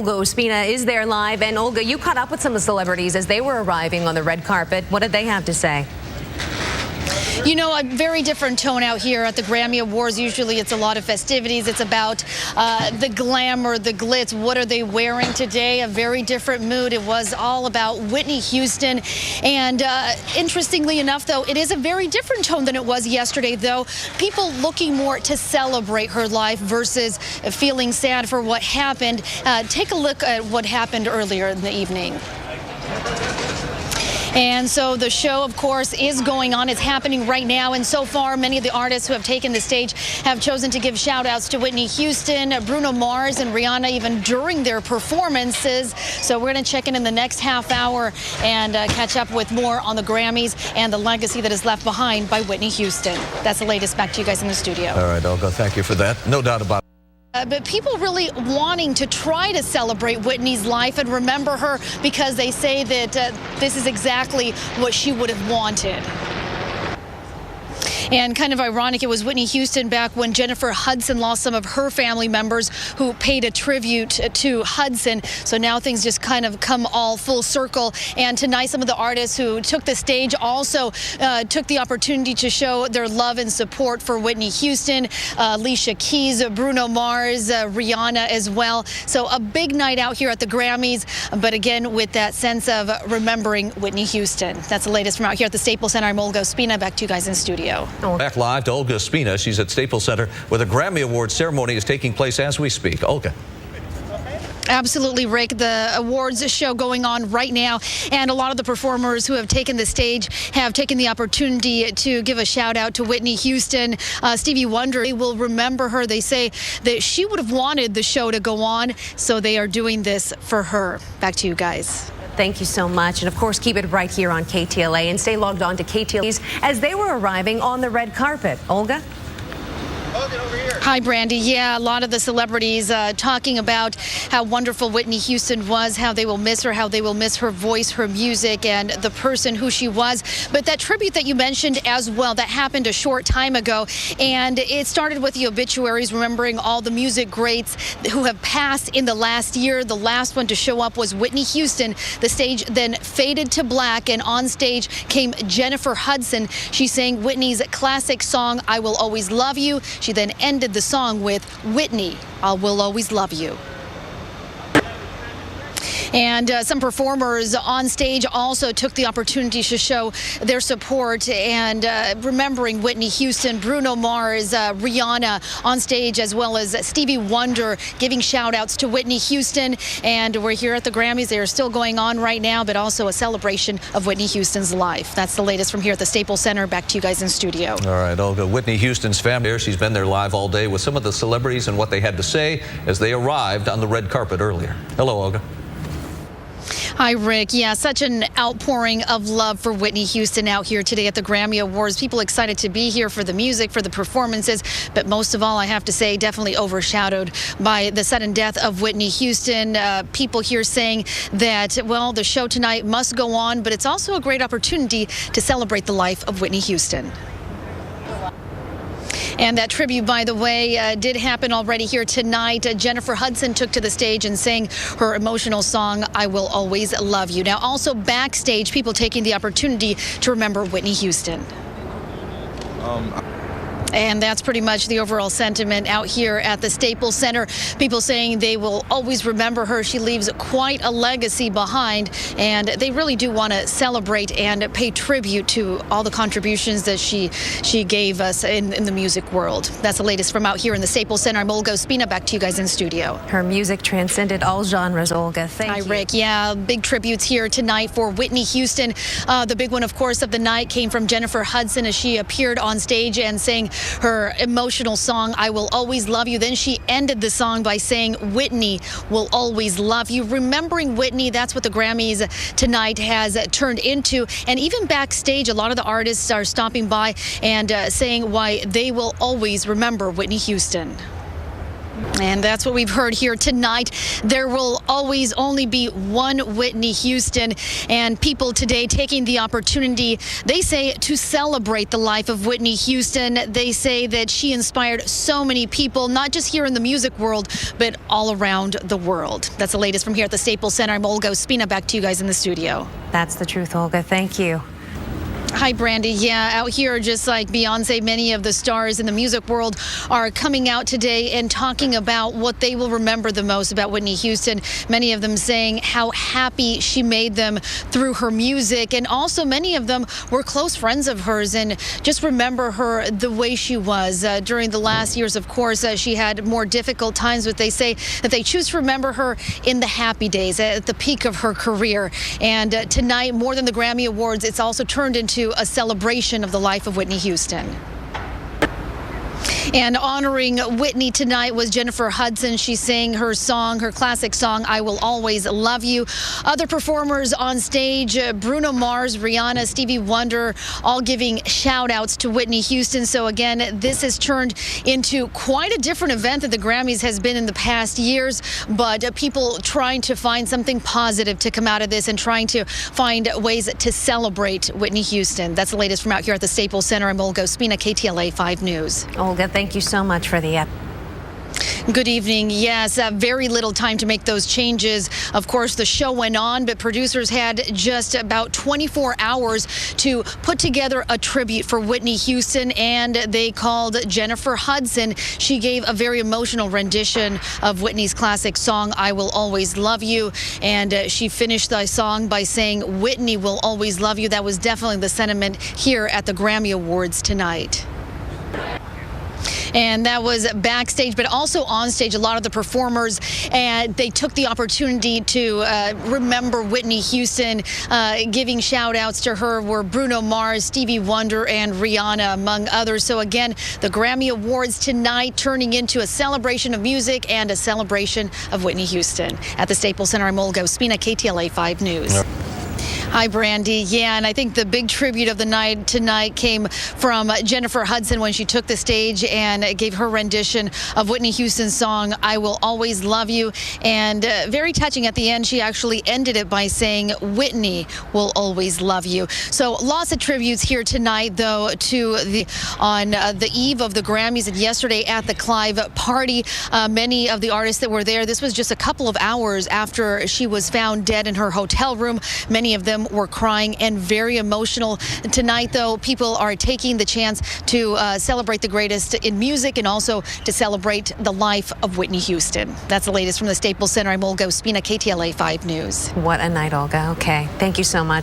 Olga Ospina is there live. And Olga, you caught up with some of the celebrities as they were arriving on the red carpet. What did they have to say? You know, a very different tone out here at the Grammy Awards. Usually it's a lot of festivities. It's about the glamour, the glitz. What are they wearing today? A very different mood. It was all about Whitney Houston. And interestingly enough, though, it is a very different tone than it was yesterday, though. People looking more to celebrate her life versus feeling sad for what happened. Take a look at what happened earlier in the evening. And so the show, of course, is going on. It's happening right now. And so far, many of the artists who have taken the stage have chosen to give shout outs to Whitney Houston, Bruno Mars and Rihanna, even during their performances. So we're going to check in the next half hour and catch up with more on the Grammys and the legacy that is left behind by Whitney Houston. That's the latest. Back to you guys in the studio. All right, Olga, thank you for that. No doubt about it. But people really wanting to try to celebrate Whitney's life and remember her because they say that this is exactly what she would have wanted. And kind of ironic, it was Whitney Houston back when Jennifer Hudson lost some of her family members who paid a tribute to Hudson. So now things just kind of come all full circle. And tonight, some of the artists who took the stage also took the opportunity to show their love and support for Whitney Houston, Alicia Keys, Bruno Mars, Rihanna as well. So a big night out here at the Grammys, but again, with that sense of remembering Whitney Houston. That's the latest from out here at the Staples Center. I'm Olga Ospina. Back to you guys in studio. Back live to Olga Ospina. She's at Staples Center where the Grammy Awards ceremony is taking place as we speak. Olga. Absolutely, Rick. The awards show going on right now, and a lot of the performers who have taken the stage have taken the opportunity to give a shout out to Whitney Houston. Stevie Wonder, they will remember her. They say that she would have wanted the show to go on, so they are doing this for her. Back to you guys. Thank you so much. And of course, keep it right here on KTLA and stay logged on to KTLA as they were arriving on the red carpet. Olga? Hi, Brandy. Yeah, a lot of the celebrities talking about how wonderful Whitney Houston was, how they will miss her, how they will miss her voice, her music, and the person who she was. But that tribute that you mentioned as well, that happened a short time ago, and it started with the obituaries, remembering all the music greats who have passed in the last year. The last one to show up was Whitney Houston. The stage then faded to black, and on stage came Jennifer Hudson. She sang Whitney's classic song, I Will Always Love You. She then ended the song with Whitney, I Will Always Love You. And some performers on stage also took the opportunity to show their support and remembering Whitney Houston, Bruno Mars, Rihanna on stage, as well as Stevie Wonder giving shout outs to Whitney Houston. And we're here at the Grammys. They are still going on right now, but also a celebration of Whitney Houston's life. That's the latest from here at the Staples Center. Back to you guys in studio. All right, Olga. Whitney Houston's family, she's been there live all day with some of the celebrities and what they had to say as they arrived on the red carpet earlier. Hello, Olga. Hi, Rick. Yeah, such an outpouring of love for Whitney Houston out here today at the Grammy Awards. People excited to be here for the music, for the performances, but most of all, I have to say, definitely overshadowed by the sudden death of Whitney Houston. People here saying that, well, the show tonight must go on, but it's also a great opportunity to celebrate the life of Whitney Houston. And that tribute, by the way, did happen already here tonight. Jennifer Hudson took to the stage and sang her emotional song, I Will Always Love You. Now, also backstage, people taking the opportunity to remember Whitney Houston. And that's pretty much the overall sentiment out here at the Staples Center. People saying they will always remember her. She leaves quite a legacy behind, and they really do want to celebrate and pay tribute to all the contributions that she gave us in the music world. That's the latest from out here in the Staples Center. I'm Olga Ospina. Back to you guys in studio. Her music transcended all genres, Olga. Thank you. Hi, Rick. Yeah, big tributes here tonight for Whitney Houston. The big one, of course, of the night came from Jennifer Hudson as she appeared on stage and sang her emotional song, I Will Always Love You. Then she ended the song by saying, Whitney will always love you. Remembering Whitney, that's what the Grammys tonight has turned into. And even backstage, a lot of the artists are stopping by and saying why they will always remember Whitney Houston. And that's what we've heard here tonight. There will always only be one Whitney Houston, and people today taking the opportunity, they say, to celebrate the life of Whitney Houston. They say that she inspired so many people, not just here in the music world, but all around the world. That's the latest from here at the Staples Center. I'm Olga Ospina. Back to you guys in the studio. That's the truth, Olga. Thank you. Hi, Brandy. Yeah, out here, just like Beyonce, many of the stars in the music world are coming out today and talking about what they will remember the most about Whitney Houston. Many of them saying how happy she made them through her music. And also many of them were close friends of hers and just remember her the way she was. During the last years, of course, she had more difficult times, but they say that they choose to remember her in the happy days, at the peak of her career. And tonight, more than the Grammy Awards, it's also turned into a celebration of the life of Whitney Houston. And honoring Whitney tonight was Jennifer Hudson. She sang her song, her classic song, I Will Always Love You. Other performers on stage, Bruno Mars, Rihanna, Stevie Wonder, all giving shout outs to Whitney Houston. So again, this has turned into quite a different event that the Grammys has been in the past years, but people trying to find something positive to come out of this and trying to find ways to celebrate Whitney Houston. That's the latest from out here at the Staples Center. I'm Olga Ospina, KTLA 5 News. Olga, thank you so much for the update. Good evening. Yes, very little time to make those changes. Of course, the show went on, but producers had just about 24 hours to put together a tribute for Whitney Houston, and they called Jennifer Hudson. She gave a very emotional rendition of Whitney's classic song, I Will Always Love You, and she finished the song by saying, Whitney will always love you. That was definitely the sentiment here at the Grammy Awards tonight. And that was backstage, but also on stage. A lot of the performers, and they took the opportunity to remember Whitney Houston. Giving shout outs to her were Bruno Mars, Stevie Wonder, and Rihanna, among others. So again, the Grammy Awards tonight turning into a celebration of music and a celebration of Whitney Houston. At the Staples Center, I'm Olga Ospina, KTLA 5 News. Yep. Hi, Brandy. Yeah, and I think the big tribute of the night tonight came from Jennifer Hudson when she took the stage and gave her rendition of Whitney Houston's song, I Will Always Love You. And very touching at the end, she actually ended it by saying, Whitney will always love you. So lots of tributes here tonight, though, to on the eve of the Grammys and yesterday at the Clive party. Many of the artists that were there, this was just a couple of hours after she was found dead in her hotel room. Many of them were crying and very emotional. Tonight, though, people are taking the chance to celebrate the greatest in music and also to celebrate the life of Whitney Houston. That's the latest from the Staples Center. I'm Olga Ospina, KTLA 5 News. What a night, Olga. Okay. Thank you so much.